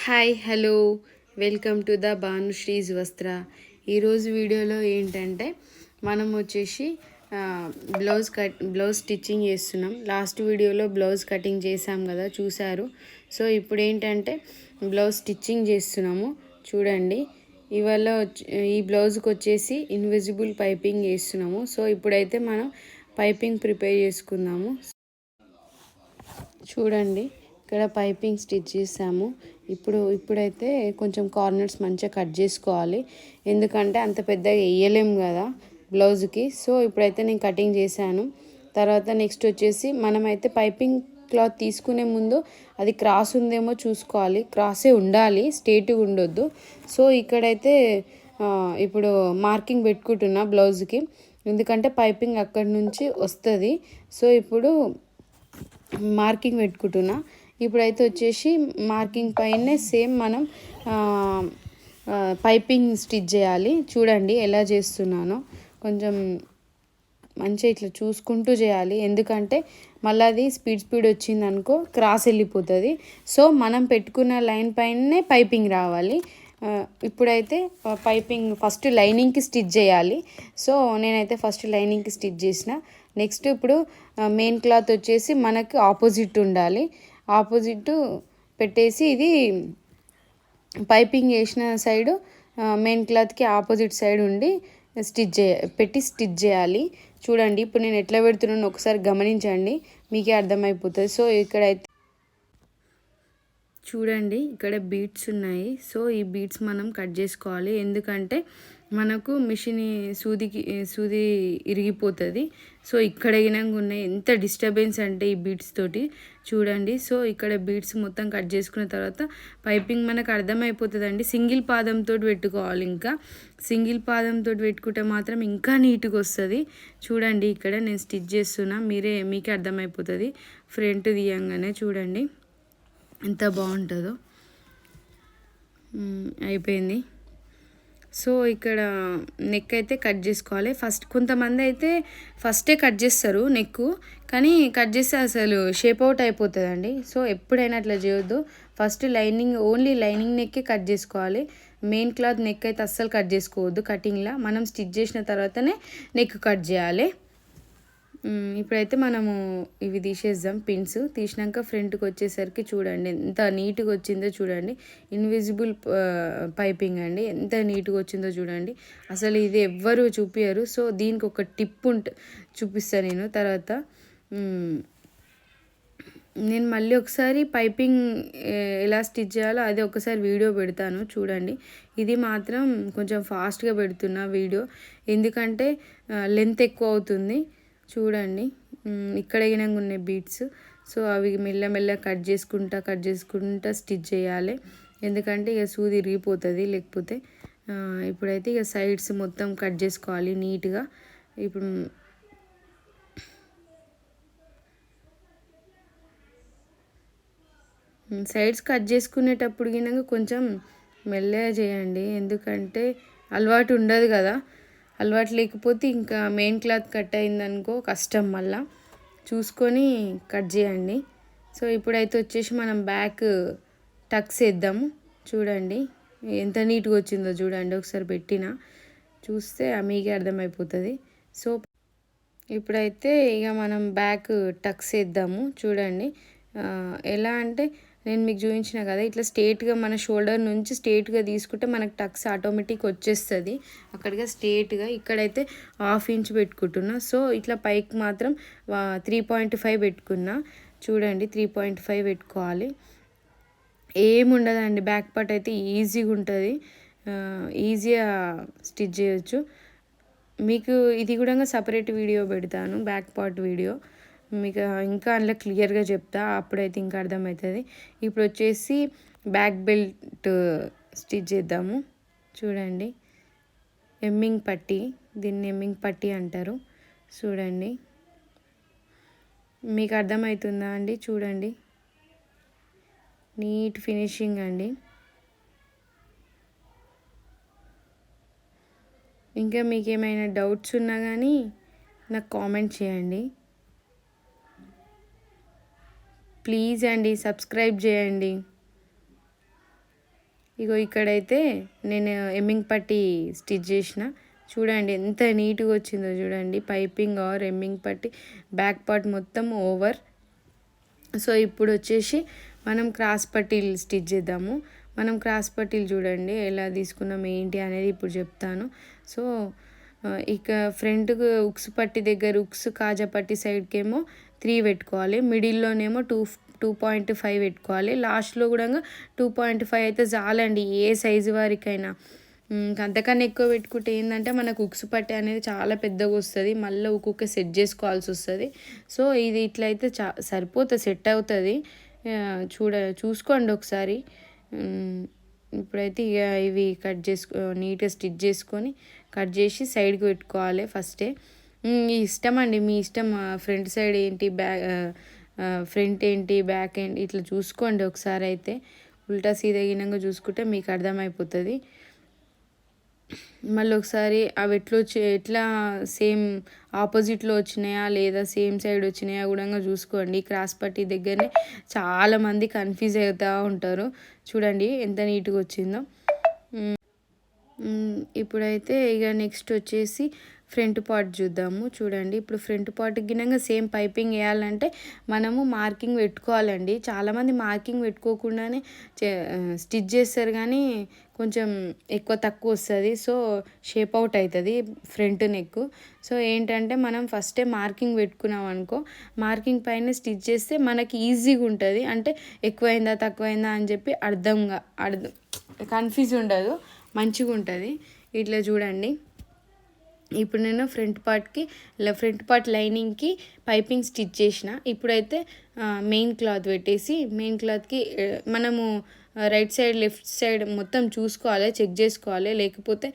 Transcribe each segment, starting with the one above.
Hi hello welcome to the Bhanushri's Vastra. ఈరోజు వీడియోలో ఏంటంటే మనం వచ్చేసి బ్లౌజ్ స్టిచ్చింగ్ చేస్తున్నాం. లాస్ట్ వీడియోలో బ్లౌజ్ కటింగ్ చేసాం కదా, చూసారు. సో ఇప్పుడు ఏంటంటే బ్లౌజ్ స్టిచ్చింగ్ చేస్తున్నాము. చూడండి, ఇవాళ ఈ బ్లౌజ్కి వచ్చేసి ఇన్విజిబుల్ పైపింగ్ వేస్తున్నాము. సో ఇప్పుడైతే మనం పైపింగ్ ప్రిపేర్ చేసుకుందాము. చూడండి, ఇక్కడ పైపింగ్ స్టిచ్ చేసాము. ఇప్పుడైతే కొంచెం కార్నర్స్ మంచిగా కట్ చేసుకోవాలి, ఎందుకంటే అంత పెద్దగా వేయలేము కదా బ్లౌజ్కి. సో ఇప్పుడైతే నేను కటింగ్ చేశాను. తర్వాత నెక్స్ట్ వచ్చేసి మనమైతే పైపింగ్ క్లాత్ తీసుకునే ముందు అది క్రాస్ ఉందేమో చూసుకోవాలి. క్రాసే ఉండాలి, స్ట్రేట్గా ఉండొద్దు. సో ఇక్కడైతే ఇప్పుడు మార్కింగ్ పెట్టుకుంటున్నా బ్లౌజ్కి, ఎందుకంటే పైపింగ్ అక్కడి నుంచి వస్తుంది. సో ఇప్పుడు మార్కింగ్ పెట్టుకుంటున్నా. ఇప్పుడైతే వచ్చేసి మార్కింగ్ పైనే సేమ్ మనం పైపింగ్ స్టిచ్ చేయాలి. చూడండి ఎలా చేస్తున్నానో, కొంచెం మంచిగా ఇట్లా చూసుకుంటూ చేయాలి, ఎందుకంటే మళ్ళీ అది స్పీడ్ వచ్చింది అనుకో క్రాస్ వెళ్ళిపోతుంది. సో మనం పెట్టుకున్న లైన్ పైనే పైపింగ్ రావాలి. ఇప్పుడైతే పైపింగ్ ఫస్ట్ లైనింగ్కి స్టిచ్ చేయాలి. సో నేనైతే ఫస్ట్ లైనింగ్కి స్టిచ్ చేసిన. నెక్స్ట్ ఇప్పుడు మెయిన్ క్లాత్ వచ్చేసి మనకి ఆపోజిట్ ఉండాలి. ఆపోజిట్ పెట్టేసి ఇది పైపింగ్ వేసిన సైడు మెయిన్ క్లాత్కి ఆపోజిట్ సైడ్ ఉండి స్టిచ్ చేయాలి. చూడండి, ఇప్పుడు నేను ఎట్లా పెడుతున్నానో ఒకసారి గమనించండి, మీకే అర్థమైపోతుంది. సో ఇక్కడైతే చూడండి, ఇక్కడ బీడ్స్ ఉన్నాయి. సో ఈ బీడ్స్ మనం కట్ చేసుకోవాలి, ఎందుకంటే మనకు మిషన్ సూది ఇరిగిపోతుంది. సో ఇక్కడ గినంగా ఉన్నాయి, ఎంత డిస్టర్బెన్స్ అంటే ఈ బీడ్స్ తోటి. చూడండి, సో ఇక్కడ బీడ్స్ మొత్తం కట్ చేసుకున్న తర్వాత పైపింగ్ మనకు అర్థమైపోతుందండి. సింగిల్ పాదంతో పెట్టుకోవాలి, ఇంకా సింగిల్ పాదంతో పెట్టుకుంటే మాత్రం ఇంకా నీట్గా వస్తుంది. చూడండి, ఇక్కడ నేను స్టిచ్ చేస్తున్నా, మీకే అర్థమైపోతుంది. ఫ్రంట్ తీయంగానే చూడండి ఎంత బాగుంటుందో. అయిపోయింది. సో ఇక్కడ నెక్ అయితే కట్ చేసుకోవాలి. కొంతమంది అయితే ఫస్టే కట్ చేస్తారు నెక్, కానీ కట్ చేస్తే అసలు షేప్ అవుట్ అయిపోతుందండి. సో ఎప్పుడైనా అట్లా చేయొద్దు. ఫస్ట్ ఓన్లీ లైనింగ్ నెక్కే కట్ చేసుకోవాలి. మెయిన్ క్లాత్ నెక్ అయితే అస్సలు కట్ చేసుకోవద్దు. కటింగ్లో మనం స్టిచ్ చేసిన తర్వాతనే నెక్ కట్ చేయాలి. ఇప్పుడైతే మనము ఇవి తీసేద్దాం. పిన్స్ తీసినాక ఫ్రంట్కి వచ్చేసరికి చూడండి ఎంత నీట్గా వచ్చిందో. చూడండి, ఇన్విజిబుల్ పైపింగ్ అండి, ఎంత నీట్గా వచ్చిందో చూడండి. అసలు ఇది ఎవ్వరు చూపించరు. సో దీనికి ఒక టిప్ చూపిస్తాను నేను తర్వాత. నేను మళ్ళీ ఒకసారి పైపింగ్ ఎలా స్టిచ్ చేయాలో అది ఒకసారి వీడియో పెడతాను, చూడండి. ఇది మాత్రం కొంచెం ఫాస్ట్గా పెడుతున్నా వీడియో, ఎందుకంటే లెంత్ ఎక్కువ అవుతుంది. చూడండి, ఇక్కడ గినంగా ఉన్నాయి బీడ్స్. సో అవి మెల్లమెల్ల కట్ చేసుకుంటా స్టిచ్ చేయాలి, ఎందుకంటే ఇక సూది ఇరిగిపోతుంది లేకపోతే. ఇప్పుడైతే ఇక సైడ్స్ మొత్తం కట్ చేసుకోవాలి నీట్గా. ఇప్పుడు సైడ్స్ కట్ చేసుకునేటప్పుడు గినంగా కొంచెం మెల్లగా చేయండి, ఎందుకంటే అలవాటు ఉండదు కదా. అలవాటు లేకపోతే ఇంకా మెయిన్ క్లాత్ కట్ అయిందనుకో కష్టం, మళ్ళా చూసుకొని కట్ చేయండి. సో ఇప్పుడైతే వచ్చేసి మనం బ్యాక్ టక్స్ వేద్దాము. చూడండి ఎంత నీట్గా వచ్చిందో చూడండి, ఒకసారి చూస్తే మీకే అర్థమైపోతుంది. సో ఇప్పుడైతే ఇక మనం బ్యాక్ టక్స్ వేద్దాము. చూడండి ఎలా అంటే నేను మీకు చూపించిన కదా, ఇట్లా స్ట్రేట్గా మన షోల్డర్ నుంచి స్ట్రేట్గా తీసుకుంటే మనకు టక్స్ ఆటోమేటిక్ వచ్చేస్తుంది అక్కడిగా స్ట్రేట్గా. ఇక్కడైతే 1/2 ఇంచ్ పెట్టుకుంటున్నా. సో ఇట్లా పైకి మాత్రం 3.5 పెట్టుకున్నా. చూడండి, 3.5 పెట్టుకోవాలి. ఏముండదండి, బ్యాక్ పార్ట్ అయితే ఈజీగా ఉంటుంది, ఈజీగా స్టిచ్ చేయొచ్చు. మీకు ఇది కూడా సపరేట్ వీడియో పెడతాను, బ్యాక్ పార్ట్ వీడియో. మీకు ఇంకా అందులో క్లియర్గా చెప్తా, అప్పుడైతే ఇంకా అర్థమవుతుంది. ఇప్పుడు వచ్చేసి బ్యాక్ బెల్ట్ స్టిచ్ చేద్దాము. చూడండి, ఎమ్మింగ్ పట్టీ, దీన్ని ఎమ్మింగ్ పట్టీ అంటారు. చూడండి, మీకు అర్థమవుతుందా అండి? చూడండి, నీట్ ఫినిషింగ్ అండి. ఇంకా మీకు ఏమైనా డౌట్స్ ఉన్నా కానీ నాకు కామెంట్ చేయండి. ప్లీజ్ అండి, సబ్స్క్రైబ్ చేయండి. ఇగో ఇక్కడైతే నేను ఎమ్మింగ్ పట్టి స్టిచ్ చేసిన. చూడండి ఎంత నీట్గా వచ్చిందో చూడండి. పైపింగ్ ఆర్ ఎమ్మింగ్ పట్టి బ్యాక్ పార్ట్ మొత్తం ఓవర్. సో ఇప్పుడు వచ్చేసి మనం క్రాస్ పట్టీలు స్టిచ్ చేద్దాము. మనం క్రాస్ పట్టీలు చూడండి ఎలా తీసుకున్నాం ఏంటి అనేది ఇప్పుడు చెప్తాను. సో ఇక ఫ్రంట్కు ఉక్స్ పట్టి దగ్గర ఉక్స్ కాజా పట్టి సైడ్కేమో 3 పెట్టుకోవాలి. మిడిల్లోనేమో 2.5 పెట్టుకోవాలి. లాస్ట్లో కూడా 2.5 అయితే చాలండి ఏ సైజు వారికైనా. అంతకన్నా ఎక్కువ పెట్టుకుంటే ఏంటంటే మనకు ఉక్స్ పట్టి అనేది చాలా పెద్దగా వస్తుంది. మళ్ళీ ఒక్కొక్క సెట్ చేసుకోవాల్సి వస్తుంది. సో ఇది ఇట్లయితే సరిపోతుంది, సెట్ అవుతుంది. చూసుకోండి ఒకసారి. ఇప్పుడైతే ఇక ఇవి కట్ నీట్గా స్టిచ్ చేసుకొని కట్ చేసి సైడ్కి పెట్టుకోవాలి ఫస్టే. ఇష్టం అండి, మీ ఇష్టం. ఫ్రంట్ సైడ్ ఏంటి, ఫ్రంట్ ఏంటి, బ్యాక్ ఏంటి ఇట్లా చూసుకోండి ఒకసారి. అయితే ఉల్టా సీదా గినంగా చూసుకుంటే మీకు అర్థమైపోతుంది. మళ్ళీ ఒకసారి అవి ఎట్లా సేమ్ ఆపోజిట్లో వచ్చినాయా లేదా సేమ్ సైడ్ వచ్చినాయా కూడా చూసుకోండి. క్రాస్ పట్టి దగ్గరనే చాలామంది కన్ఫ్యూజ్ అవుతూ ఉంటారు. చూడండి ఎంత నీట్గా వచ్చిందో. ఇప్పుడైతే ఇక నెక్స్ట్ వచ్చేసి ఫ్రంట్ పార్ట్ చూద్దాము. చూడండి ఇప్పుడు ఫ్రంట్ పార్ట్కి గినంగా సేమ్ పైపింగ్ వేయాలంటే మనము మార్కింగ్ పెట్టుకోవాలండి. చాలామంది మార్కింగ్ పెట్టుకోకుండానే స్టిచ్ చేస్తారు, కానీ కొంచెం ఎక్కువ తక్కువ వస్తుంది. సో షేప్ అవుట్ అవుతుంది ఫ్రంట్ నెక్. సో ఏంటంటే మనం ఫస్టే మార్కింగ్ పెట్టుకున్నాం అనుకో, మార్కింగ్ పైన స్టిచ్ చేస్తే మనకి ఈజీగా ఉంటుంది. అంటే ఎక్కువైందా తక్కువైందా అని చెప్పి కన్ఫ్యూజ్ ఉండదు, మంచిగా ఉంటుంది. ఇట్లా చూడండి. ఇప్పుడు నేను ఫ్రంట్ పార్ట్ లైనింగ్కి పైపింగ్ స్టిచ్ చేసిన. ఇప్పుడైతే మెయిన్ క్లాత్ పెట్టేసి మెయిన్ క్లాత్కి మనము రైట్ సైడ్ లెఫ్ట్ సైడ్ మొత్తం చూసుకోవాలి, చెక్ చేసుకోవాలి. లేకపోతే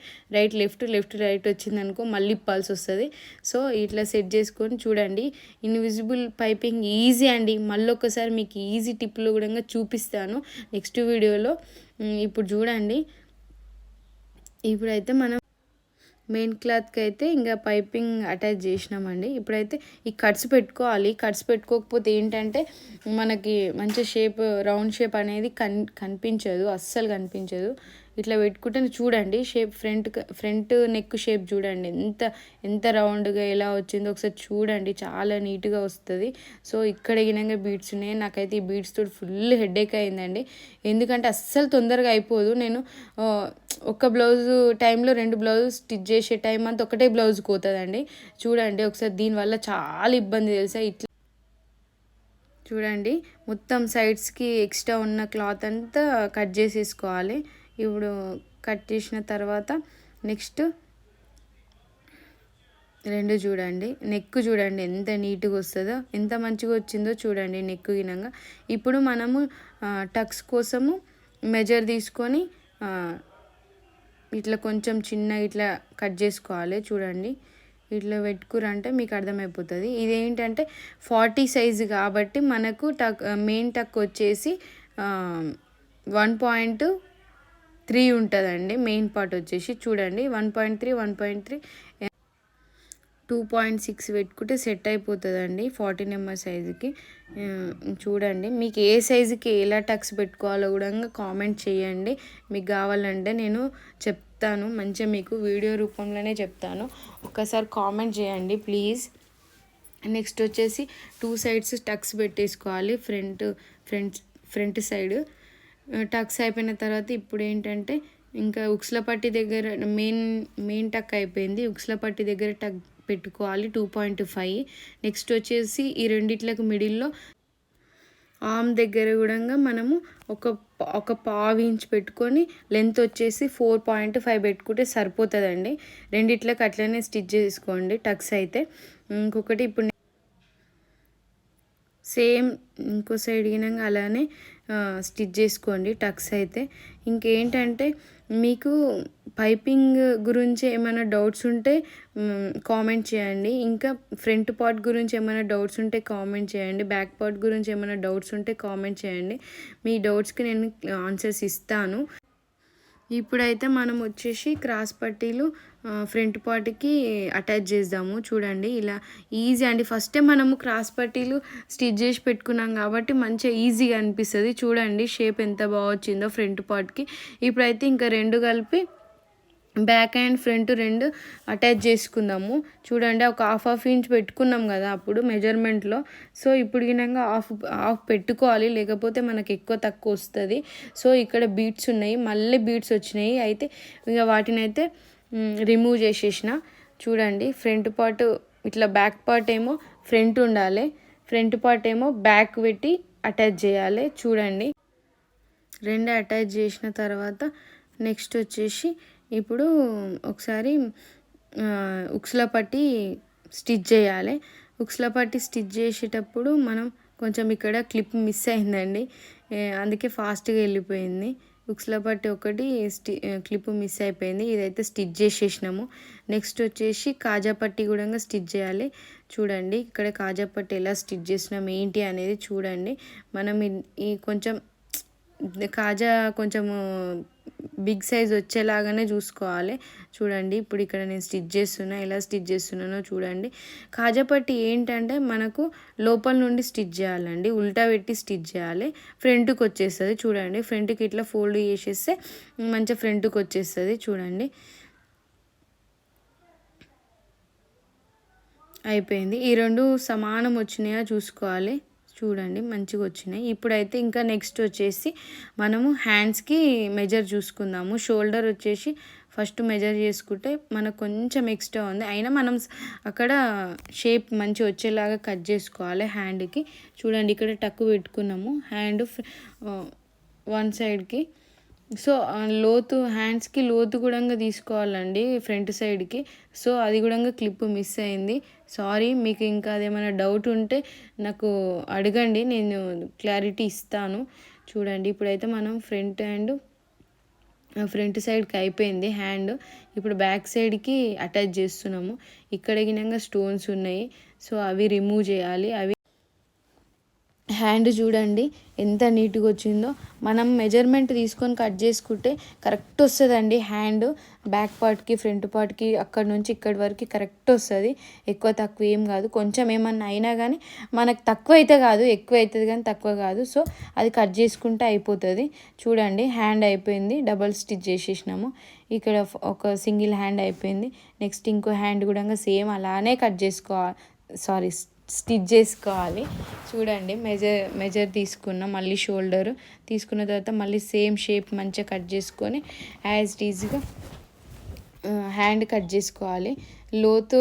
లెఫ్ట్ రైట్ వచ్చిందనుకో మళ్ళీ ఇప్పాల్సి వస్తుంది. సో ఇట్లా సెట్ చేసుకొని చూడండి. ఇన్విజిబుల్ పైపింగ్ ఈజీ అండి. మళ్ళీ ఒకసారి మీకు ఈజీ టిప్లు కూడా చూపిస్తాను నెక్స్ట్ వీడియోలో. ఇప్పుడు చూడండి. ఇప్పుడైతే మనం మెయిన్ క్లాత్కి అయితే ఇంకా పైపింగ్ అటాచ్ చేసినామండి. ఇప్పుడైతే ఈ కట్స్ పెట్టుకోవాలి. కట్స్ పెట్టుకోకపోతే ఏంటంటే మనకి మంచి షేప్, రౌండ్ షేప్ అనేది కనిపించదు, అస్సలు కనిపించదు. ఇట్లా పెట్టుకుంటే చూడండి షేప్, ఫ్రంట్ నెక్ షేప్ చూడండి ఎంత రౌండ్గా ఎలా వచ్చిందో ఒకసారి చూడండి. చాలా నీట్గా వస్తుంది. సో ఇక్కడ గినంగా బీడ్స్ ఉన్నాయి. నాకైతే ఈ బీడ్స్ తోటి ఫుల్ హెడేక్ అయిందండి. ఎందుకంటే అస్సలు తొందరగా అయిపోదు. నేను ఒక బ్లౌజు టైంలో 2 బ్లౌజులు స్టిచ్ చేసే టైం అంతా ఒకటే బ్లౌజ్ పోతుందండి. చూడండి ఒకసారి. దీనివల్ల చాలా ఇబ్బంది తెలుసా. ఇట్లా చూడండి మొత్తం సైడ్స్కి ఎక్స్ట్రా ఉన్న క్లాత్ అంతా కట్ చేసేసుకోవాలి. ఇప్పుడు కట్ చేసిన తర్వాత నెక్స్ట్ 2 చూడండి. నెక్ చూడండి ఎంత నీట్గా వస్తుందో, ఎంత మంచిగా వచ్చిందో చూడండి నెక్ గినంగా. ఇప్పుడు మనము టక్స్ కోసము మెజర్ తీసుకొని ఇట్లా కొంచెం చిన్న ఇట్లా కట్ చేసుకోవాలి. చూడండి ఇట్లా పెట్టుకురంటే మీకు అర్థమైపోతుంది. ఇదేంటంటే 40 సైజు కాబట్టి మనకు మెయిన్ టక్ వచ్చేసి 1.3 ఉంటుందండి. మెయిన్ పార్ట్ వచ్చేసి చూడండి 1.3 2.6 పెట్టుకుంటే సెట్ అయిపోతుందండి 14 నెంబర్ సైజుకి. చూడండి మీకు ఏ సైజుకి ఎలా టక్స్ పెట్టుకోవాలో కూడా కామెంట్ చేయండి. మీకు కావాలంటే నేను చెప్తాను, మంచిగా మీకు వీడియో రూపంలోనే చెప్తాను. ఒక్కసారి కామెంట్ చేయండి ప్లీజ్. నెక్స్ట్ వచ్చేసి 2 సైడ్స్ టక్స్ పెట్టేసుకోవాలి. ఫ్రంట్ సైడ్ టక్స్ అయిపోయిన తర్వాత ఇప్పుడు ఏంటంటే ఇంకా ఉక్స్ల పట్టి దగ్గర మెయిన్ టక్ అయిపోయింది. ఉక్స్ల పట్టి దగ్గర టక్ పెట్టుకోవాలి 2.5. నెక్స్ట్ వచ్చేసి ఈ రెండిట్లకు మిడిల్లో ఆర్మ్ దగ్గర కూడా మనము ఒక పావు ఇంచ్ పెట్టుకొని లెంత్ వచ్చేసి 4.5 పెట్టుకుంటే సరిపోతుందండి. రెండిట్లకు అట్లనే స్టిచ్ చేసుకోండి టక్స్ అయితే. ఇంకొకటి ఇప్పుడు సేమ్ ఇంకో సైడ్ గినంగా అలానే స్టిచ్ చేసుకోండి టక్స్ అయితే. ఇంకేంటంటే మీకు పైపింగ్ గురించి ఏమైనా డౌట్స్ ఉంటే కామెంట్ చేయండి. ఇంకా ఫ్రంట్ పార్ట్ గురించి ఏమైనా డౌట్స్ ఉంటే కామెంట్ చేయండి. బ్యాక్ పార్ట్ గురించి ఏమైనా డౌట్స్ ఉంటే కామెంట్ చేయండి. మీ డౌట్స్కి నేను ఆన్సర్స్ ఇస్తాను. ఇప్పుడైతే మనం వచ్చేసి క్రాస్ పట్టీలు ఫ్రంట్ పార్ట్కి అటాచ్ చేద్దాము. చూడండి ఇలా ఈజీ అండి. ఫస్టే మనము క్రాస్ పట్టీలు స్టిచ్ చేసి పెట్టుకున్నాం కాబట్టి మంచిగా ఈజీగా అనిపిస్తుంది. చూడండి షేప్ ఎంత బాగా వచ్చిందో ఫ్రంట్ పార్ట్కి. ఇప్పుడైతే ఇంకా రెండు కలిపి బ్యాక్ అండ్ ఫ్రంట్ రెండు అటాచ్ చేసుకుందాము. చూడండి ఒక హాఫ్ ఇంచ్ పెట్టుకున్నాం కదా అప్పుడు మెజర్మెంట్లో. సో ఇప్పుడు గినంగా హాఫ్ పెట్టుకోవాలి, లేకపోతే మనకు ఎక్కువ తక్కువ వస్తుంది. సో ఇక్కడ బీట్స్ ఉన్నాయి, మళ్ళీ బీట్స్ వచ్చినాయి. అయితే ఇక వాటిని అయితే రిమూవ్ చేసేసిన. చూడండి ఫ్రంట్ పార్ట్ ఇట్లా, బ్యాక్ పార్ట్ ఏమో ఫ్రంట్ ఉండాలి, ఫ్రంట్ పార్ట్ ఏమో బ్యాక్ పెట్టి అటాచ్ చేయాలి. చూడండి రెండు అటాచ్ చేసిన తర్వాత నెక్స్ట్ వచ్చేసి ఇప్పుడు ఒకసారి ఉక్స్ల పట్టి స్టిచ్ చేయాలి. ఉక్స్ల పట్టి స్టిచ్ చేసేటప్పుడు మనం కొంచెం ఇక్కడ క్లిప్ మిస్ అయిందండి, అందుకే ఫాస్ట్గా వెళ్ళిపోయింది. ఉక్స్ల పట్టి ఒకటి క్లిప్ మిస్ అయిపోయింది. ఇదైతే స్టిచ్ చేసేసినాము. నెక్స్ట్ వచ్చేసి కాజా పట్టి కూడా స్టిచ్ చేయాలి. చూడండి ఇక్కడ కాజా పట్టి ఎలా స్టిచ్ చేసినాం ఏంటి అనేది చూడండి. మనం ఈ కొంచెం కాజా కొంచెము బిగ్ సైజ్ వచ్చేలాగానే చూసుకోవాలి. చూడండి ఇప్పుడు ఇక్కడ నేను స్టిచ్ చేస్తున్నా, ఎలా స్టిచ్ చేస్తున్నానో చూడండి. కాజా పట్టి ఏంటంటే మనకు లోపల నుండి స్టిచ్ చేయాలండి, ఉల్టా పెట్టి స్టిచ్ చేయాలి. ఫ్రంట్కి వచ్చేస్తుంది. చూడండి ఫ్రంట్కి ఇట్లా ఫోల్డ్ చేసేస్తే మంచిగా ఫ్రంట్కి వచ్చేస్తుంది. చూడండి అయిపోయింది. ఈ రెండు సమానం వచ్చినాయో చూసుకోవాలి. చూడండి మంచిగా వచ్చినాయి. ఇప్పుడైతే ఇంకా నెక్స్ట్ వచ్చేసి మనము హ్యాండ్స్కి మెజర్ చూసుకుందాము. షోల్డర్ వచ్చేసి ఫస్ట్ మెజర్ చేసుకుంటే మనకు కొంచెం ఎక్స్ట్రా ఉంది, అయినా మనం అక్కడ షేప్ మంచి వచ్చేలాగా కట్ చేసుకోవాలి హ్యాండ్కి. చూడండి ఇక్కడ టక్కు పెట్టుకున్నాము హ్యాండ్ వన్ సైడ్కి. సో లోతు హ్యాండ్స్కి లోతు కూడా తీసుకోవాలండి ఫ్రంట్ సైడ్కి. సో అది కూడా క్లిప్ మిస్ అయింది, సారీ. మీకు ఇంకా అదేమైనా డౌట్ ఉంటే నాకు అడగండి, నేను క్లారిటీ ఇస్తాను. చూడండి ఇప్పుడైతే మనం ఫ్రంట్ సైడ్కి అయిపోయింది హ్యాండ్. ఇప్పుడు బ్యాక్ సైడ్కి అటాచ్ చేస్తున్నాము. ఇక్కడ గినంగా స్టోన్స్ ఉన్నాయి, సో అవి రిమూవ్ చేయాలి. అవి హ్యాండ్ చూడండి ఎంత నీట్గా వచ్చిందో. మనం మెజర్మెంట్ తీసుకొని కట్ చేసుకుంటే కరెక్ట్ వస్తుందండి హ్యాండ్. బ్యాక్ పార్ట్కి ఫ్రంట్ పార్ట్కి అక్కడ నుంచి ఇక్కడి వరకు కరెక్ట్ వస్తుంది, ఎక్కువ తక్కువ ఏం కాదు. కొంచెం ఏమన్నా అయినా కానీ మనకు తక్కువ అయితే కాదు, ఎక్కువ అవుతుంది కానీ తక్కువ కాదు. సో అది కట్ చేసుకుంటే అయిపోతుంది. చూడండి హ్యాండ్ అయిపోయింది, డబల్ స్టిచ్ చేసేసినాము. ఇక్కడ ఒక సింగిల్ హ్యాండ్ అయిపోయింది. నెక్స్ట్ ఇంకో హ్యాండ్ కూడా సేమ్ అలానే కట్ చేసుకోవాలి, స్టిచ్ చేసుకోవాలి. చూడండి మెజర్ తీసుకున్నాం, మళ్ళీ షోల్డర్ తీసుకున్న తర్వాత మళ్ళీ సేమ్ షేప్ మంచిగా కట్ చేసుకొని యాజ్ ఈజీగా హ్యాండ్ కట్ చేసుకోవాలి. లోతు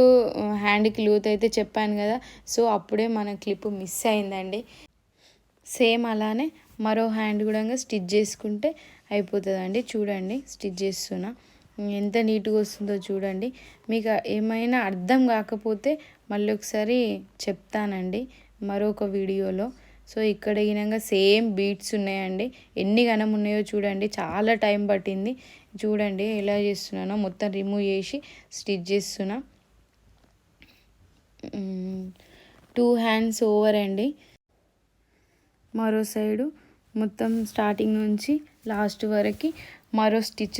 హ్యాండ్కి లోతు అయితే చెప్పాను కదా, సో అప్పుడే మన క్లిప్ మిస్ అయిందండి. సేమ్ అలానే మరో హ్యాండ్ కూడా స్టిచ్ చేసుకుంటే అయిపోతుందండి. చూడండి స్టిచ్ చేస్తున్నా, ఎంత నీట్గా వస్తుందో చూడండి. మీకు ఏమైనా అర్థం కాకపోతే మళ్ళీ ఒకసారి చెప్తానండి మరొక వీడియోలో. సో ఇక్కడ ఈనంగా సేమ్ బీట్స్ ఉన్నాయండి, ఎన్ని గనం ఉన్నాయో చూడండి, చాలా టైం పట్టింది. చూడండి ఎలా చేస్తున్నానో, మొత్తం రిమూవ్ చేసి స్టిచ్ చేస్తున్నా. 2 హ్యాండ్స్ ఓవర్ అండి. మరో సైడు మొత్తం స్టార్టింగ్ నుంచి లాస్ట్ వరకు మరో స్టిచ్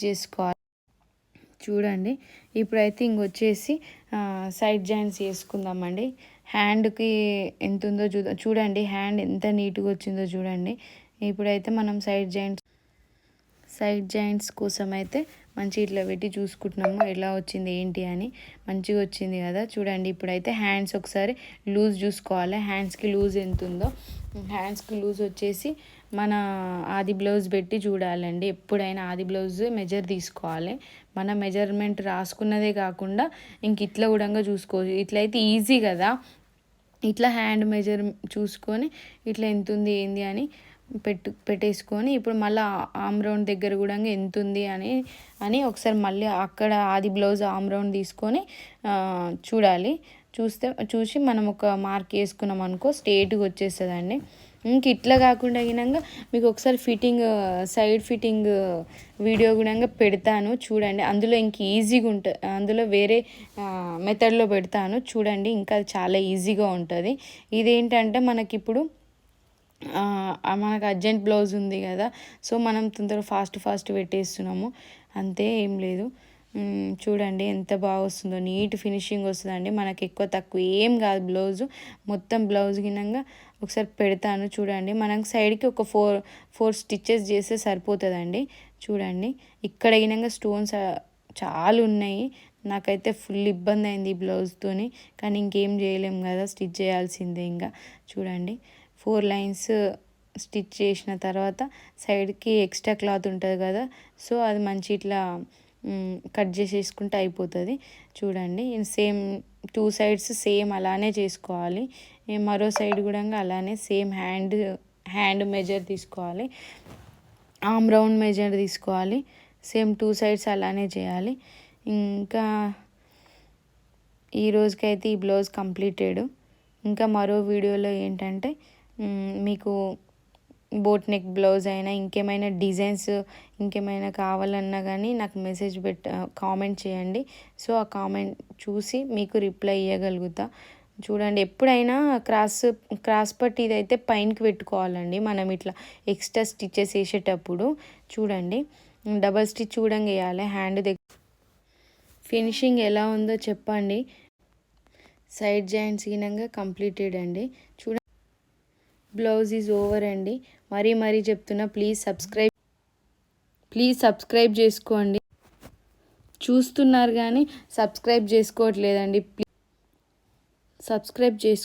చేసుకోవాలి. చూడండి ఇప్పుడైతే ఇంకొచ్చేసి సైడ్ జాయింట్స్ చేసుకుందామండి. హ్యాండ్కి ఎంత ఉందో చూడండి, హ్యాండ్ ఎంత నీట్గా వచ్చిందో చూడండి. ఇప్పుడైతే మనం సైడ్ జాయింట్స్ కోసం అయితే మంచి ఇట్లా పెట్టి చూసుకుంటున్నాము ఎలా వచ్చింది ఏంటి అని. మంచిగా వచ్చింది కదా చూడండి. ఇప్పుడైతే హ్యాండ్స్ ఒకసారి లూజ్ చూసుకోవాలి, హ్యాండ్స్కి లూజ్ ఎంత ఉందో. హ్యాండ్స్కి లూజ్ వచ్చేసి మన ఆది బ్లౌజ్ పెట్టి చూడాలండి. ఎప్పుడైనా ఆది బ్లౌజ్ మెజర్ తీసుకోవాలి. మన మెజర్మెంట్ రాసుకున్నదే కాకుండా ఇంక ఇట్లా కూడా చూసుకోవచ్చు. ఇట్లయితే ఈజీ కదా, ఇట్లా హ్యాండ్ మెజర్ చూసుకొని ఇట్లా ఎంత ఉంది ఏంది అని పెట్టేసుకొని ఇప్పుడు మళ్ళీ ఆమ్ రౌండ్ దగ్గర కూడా ఎంత ఉంది అని ఒకసారి మళ్ళీ అక్కడ ఆది బ్లౌజ్ ఆమ్ రౌండ్ తీసుకొని చూసి మనం ఒక మార్క్ వేసుకున్నాం అనుకో స్ట్రేట్గా వచ్చేస్తుందండి. ఇంక ఇట్లా కాకుండా గినంగా మీకు ఒకసారి సైడ్ ఫిట్టింగ్ వీడియో కూడా పెడతాను చూడండి. అందులో ఇంక ఈజీగా ఉంటుంది, అందులో వేరే మెథడ్లో పెడతాను చూడండి. ఇంకా చాలా ఈజీగా ఉంటుంది. ఇదేంటంటే మనకి ఇప్పుడు మనకు అర్జెంట్ బ్లౌజ్ ఉంది కదా, సో మనం తొందరగా ఫాస్ట్ పెట్టేస్తున్నాము, అంతే, ఏం లేదు. చూడండి ఎంత బాగా వస్తుందో, నీట్ ఫినిషింగ్ వస్తుందండి. మనకి ఎక్కువ తక్కువ ఏం కాదు బ్లౌజు, మొత్తం బ్లౌజ్ గినంగా ఒకసారి పెడతాను చూడండి. మనకు సైడ్కి ఒక ఫోర్ స్టిచ్చెస్ చేస్తే సరిపోతుందండి. చూడండి ఇక్కడ గినంగా స్టోన్స్ చాలా ఉన్నాయి. నాకైతే ఫుల్ ఇబ్బంది అయింది ఈ బ్లౌజ్తోని, కానీ ఇంకేం చేయలేం కదా, స్టిచ్ చేయాల్సిందే ఇంకా. చూడండి 4 లైన్స్ స్టిచ్ చేసిన తర్వాత సైడ్కి ఎక్స్ట్రా క్లాత్ ఉంటుంది కదా, సో అది మంచి ఇట్లా కట్ చేసేసుకుంటే అయిపోతుంది. చూడండి సేమ్ 2 సైడ్స్ సేమ్ అలానే చేసుకోవాలి. మరో సైడ్ కూడా అలానే సేమ్ హ్యాండ్ మెజర్ తీసుకోవాలి, ఆమ్ రౌండ్ మెజర్ తీసుకోవాలి, సేమ్ 2 సైడ్స్ అలానే చేయాలి. ఇంకా ఈ రోజుకైతే ఈ బ్లౌజ్ కంప్లీటెడ్. ఇంకా మరో వీడియోలో ఏంటంటే మీకు బోట్ నెక్ బ్లౌజ్ అయినా ఇంకేమైనా డిజైన్స్ ఇంకేమైనా కావాలన్నా కానీ నాకు మెసేజ్ కామెంట్ చేయండి. సో ఆ కామెంట్ చూసి మీకు రిప్లై ఇవ్వగలుగుతా. చూడండి ఎప్పుడైనా క్రాస్ పట్టి ఇదైతే పైనకి పెట్టుకోవాలండి మనం ఇట్లా ఎక్స్ట్రా స్టిచ్చెస్ వేసేటప్పుడు. చూడండి డబల్ స్టిచ్ కూడా వేయాలి హ్యాండ్ దగ్గర. ఫినిషింగ్ ఎలా ఉందో చెప్పండి. సైడ్ జాయింట్స్ గినంగా కంప్లీటెడ్ అండి. చూడండి బ్లౌజ్ ఈజ్ ఓవర్ అండి. మరీ చెప్తున్నా, ప్లీజ్ సబ్స్క్రైబ్ చేసుకోండి. చూస్తున్నారు కానీ సబ్స్క్రైబ్ చేసుకోవట్లేదండి. ప్లీజ్ సబ్స్క్రైబ్ చేసుకో.